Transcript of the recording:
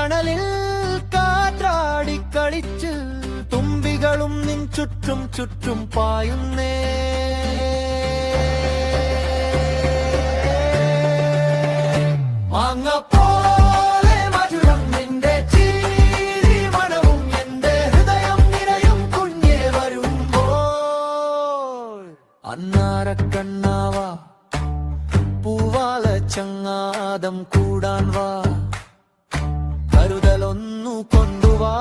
തണലിൽ കാറ്റാടി കളിച്ച് തുമ്പികളും നിൻ ചുറ്റും ചുറ്റും പായുന്നേ. മാങ്ങപോലെ മധുരം നിന്റെ ചിരി മണവും എന്റെ ഹൃദയം നിറയും കുഞ്ഞേ വരുമ്പോൾ. അന്നാരക്കണ്ണാവാ പൂവാല ചങ്ങാതം കൂടാൻ വാ, കരുതലൊന്നു കൊണ്ടുവാ.